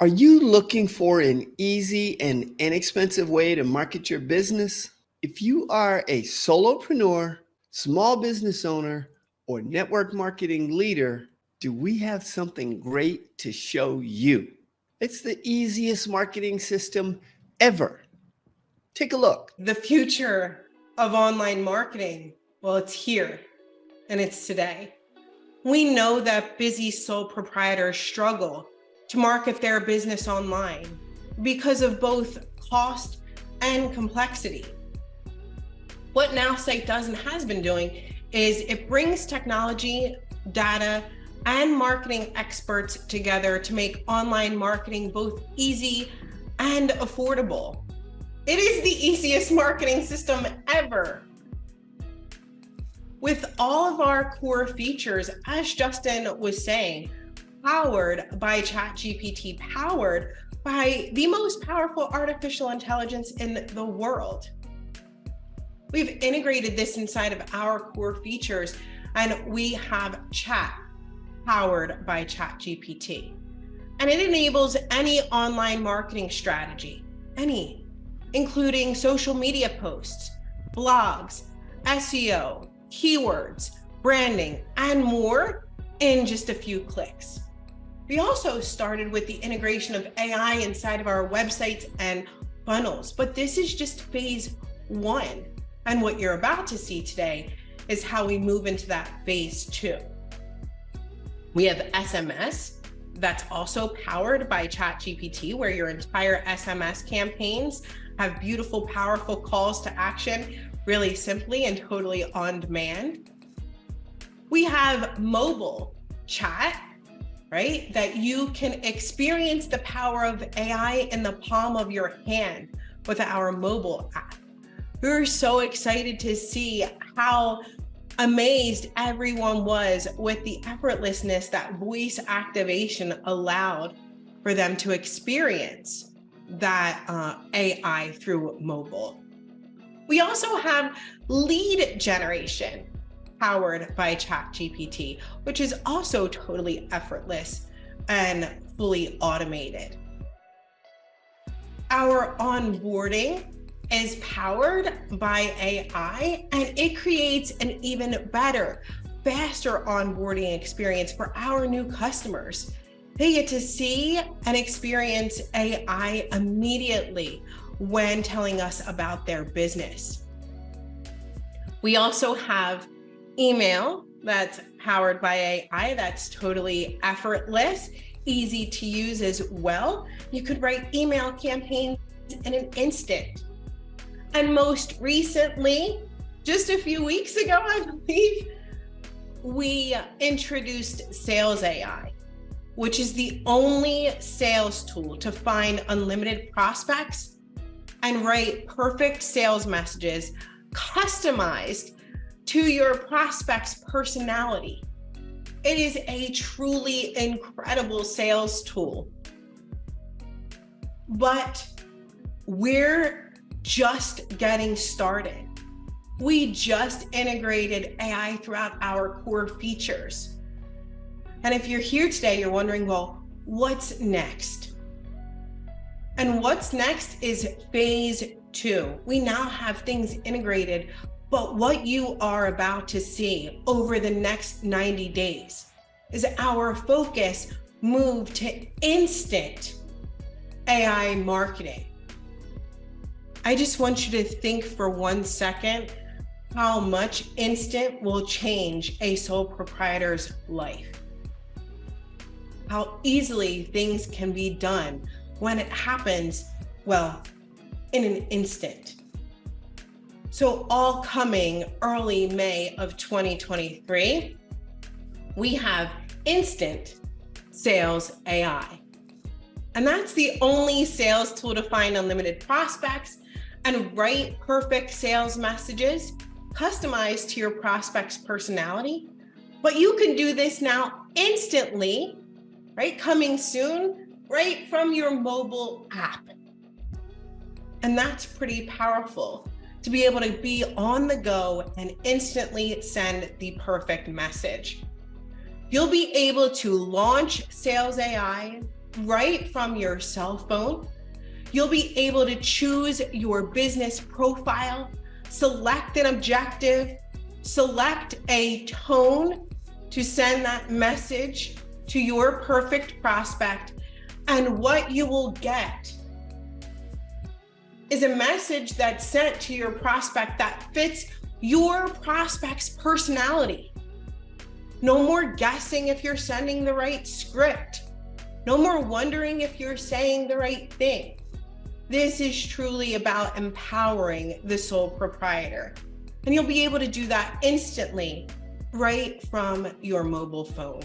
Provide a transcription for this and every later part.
Are you looking for an easy and inexpensive way to market your business? If you are a solopreneur, small business owner, or network marketing leader, do we have something great to show you? It's the easiest marketing system ever. Take a look. The future of online marketing, well, it's here and it's today. We know that busy sole proprietors struggle to market their business online because of both cost and complexity. What Nowsite does and has been doing is it brings technology, data, and marketing experts together to make online marketing both easy and affordable. It is the easiest marketing system ever. With all of our core features, as Justin was saying, powered by ChatGPT, powered by the most powerful artificial intelligence in the world. We've integrated this inside of our core features, and we have chat powered by ChatGPT. And it enables any online marketing strategy, including social media posts, blogs, SEO, keywords, branding, and more in just a few clicks. We also started with the integration of AI inside of our websites and funnels, but this is just phase one. And what you're about to see today is how we move into that phase two. We have SMS that's also powered by ChatGPT, where your entire SMS campaigns have beautiful, powerful calls to action, really simply and totally on demand. We have mobile chat, right? That you can experience the power of AI in the palm of your hand with our mobile app. We're so excited to see how amazed everyone was with the effortlessness that voice activation allowed for them to experience that AI through mobile. We also have lead generation powered by ChatGPT, which is also totally effortless and fully automated. Our onboarding is powered by AI, and it creates an even better, faster onboarding experience for our new customers. They get to see and experience AI immediately when telling us about their business. We also have email that's powered by AI, that's totally effortless, easy to use as well. You could write email campaigns in an instant. And most recently, just a few weeks ago, I believe, we introduced SalesAI, which is the only sales tool to find unlimited prospects and write perfect sales messages customized to your prospect's personality. It is a truly incredible sales tool. But we're just getting started. We just integrated AI throughout our core features. And if you're here today, you're wondering, well, what's next? And what's next is phase two. We now have things integrated, but what you are about to see over the next 90 days is our focus move to instant AI marketing. I just want you to think for 1 second how much instant will change a sole proprietor's life. How easily things can be done when it happens, well, in an instant. So all coming early May of 2023, we have instant SalesAI. And that's the only sales tool to find unlimited prospects and write perfect sales messages customized to your prospect's personality. But you can do this now instantly, right? Coming soon, right from your mobile app. And that's pretty powerful to be able to be on the go and instantly send the perfect message. You'll be able to launch SalesAI right from your cell phone. You'll be able to choose your business profile, select an objective, select a tone to send that message to your perfect prospect. And what you will get is a message that's sent to your prospect that fits your prospect's personality. No more guessing if you're sending the right script. No more wondering if you're saying the right thing. This is truly about empowering the sole proprietor. And you'll be able to do that instantly right from your mobile phone.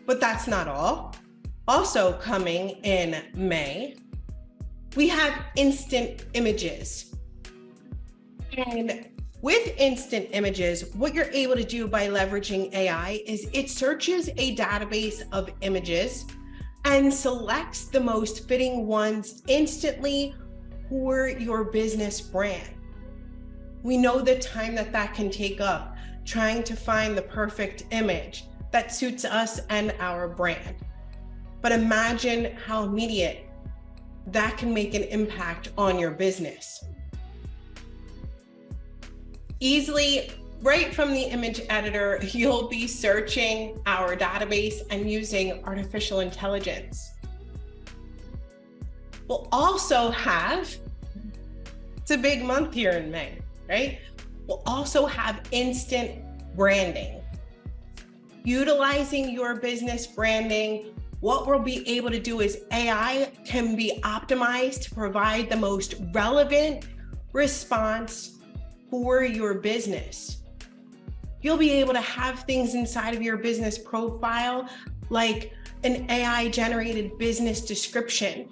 But that's not all. Also coming in May, we have instant images. And with instant images, what you're able to do by leveraging AI is it searches a database of images and selects the most fitting ones instantly for your business brand. We know the time that can take up trying to find the perfect image that suits us and our brand. But imagine how immediate that can make an impact on your business. Easily, right from the image editor, you'll be searching our database and using artificial intelligence. We'll also have, it's a big month here in May, right? We'll also have instant branding. Utilizing your business branding, what we'll be able to do is AI can be optimized to provide the most relevant response for your business. You'll be able to have things inside of your business profile like an AI-generated business description,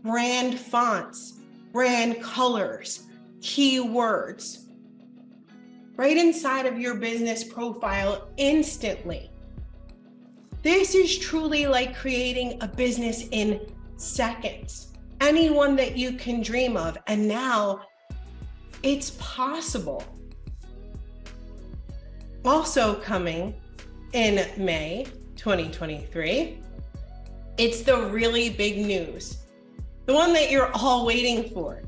brand fonts, brand colors, keywords, right inside of your business profile instantly. This is truly like creating a business in seconds, anyone that you can dream of, and now it's possible. Also coming in May 2023, it's the really big news, the one that you're all waiting for.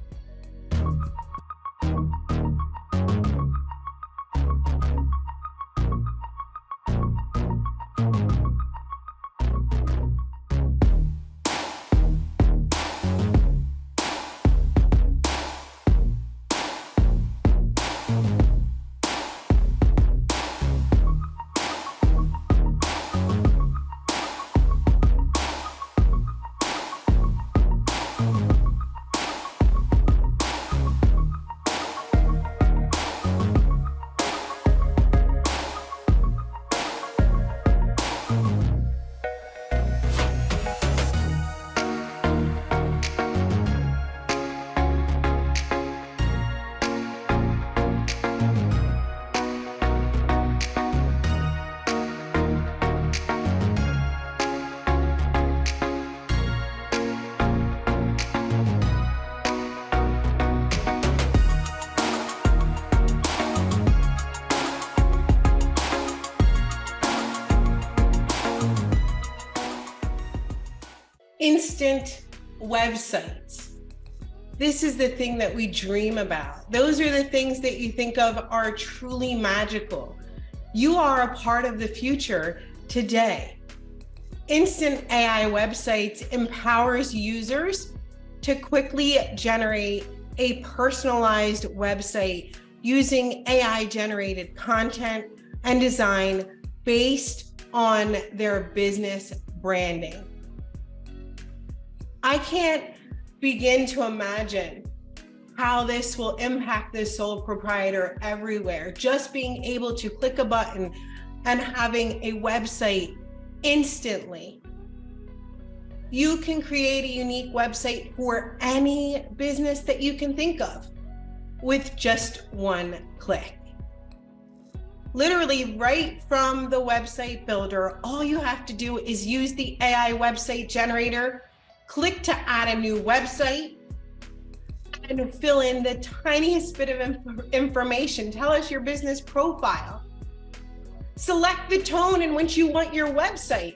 Instant websites. This is the thing that we dream about. Those are the things that you think of are truly magical. You are a part of the future today. Instant AI websites empowers users to quickly generate a personalized website using AI-generated content and design based on their business branding. I can't begin to imagine how this will impact the sole proprietor everywhere. Just being able to click a button and having a website instantly. You can create a unique website for any business that you can think of with just one click. Literally right from the website builder, all you have to do is use the AI website generator, click to add a new website, and fill in the tiniest bit of information. Tell us your business profile. Select the tone in which you want your website.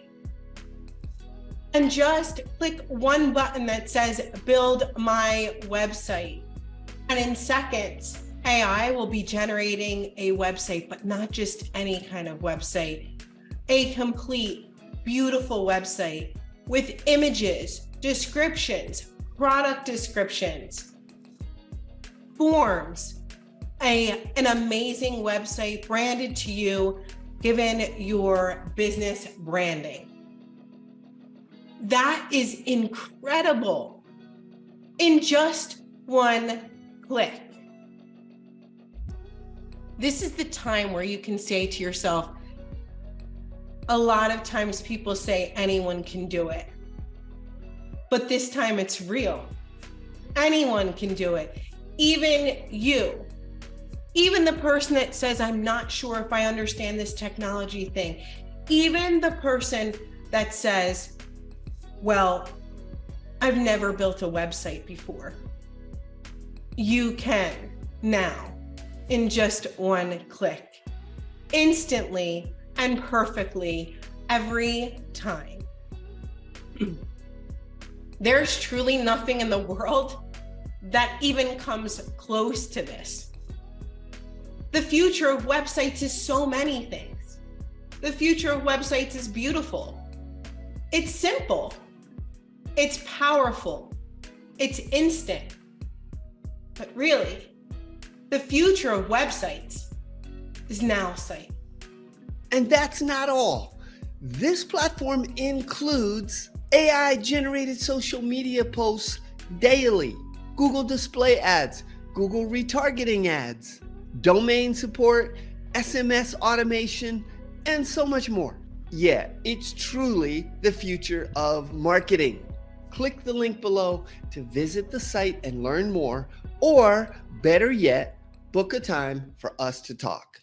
and just click one button that says build my website. And in seconds, AI will be generating a website, but not just any kind of website, a complete, beautiful website with images, descriptions, product descriptions, forms, an amazing website branded to you, given your business branding. That is incredible in just one click. This is the time where you can say to yourself, a lot of times people say anyone can do it, but this time it's real. Anyone can do it, even you. Even the person that says, I'm not sure if I understand this technology thing. Even the person that says, well, I've never built a website before. You can now, in just one click, instantly and perfectly every time. There's truly nothing in the world that even comes close to this. The future of websites is so many things. The future of websites is beautiful. It's simple. It's powerful. It's instant. But really, the future of websites is Nowsite. And that's not all. This platform includes AI-generated social media posts daily, Google display ads, Google retargeting ads, domain support, SMS automation, and so much more. Yeah, it's truly the future of marketing. Click the link below to visit the site and learn more, or better yet, book a time for us to talk.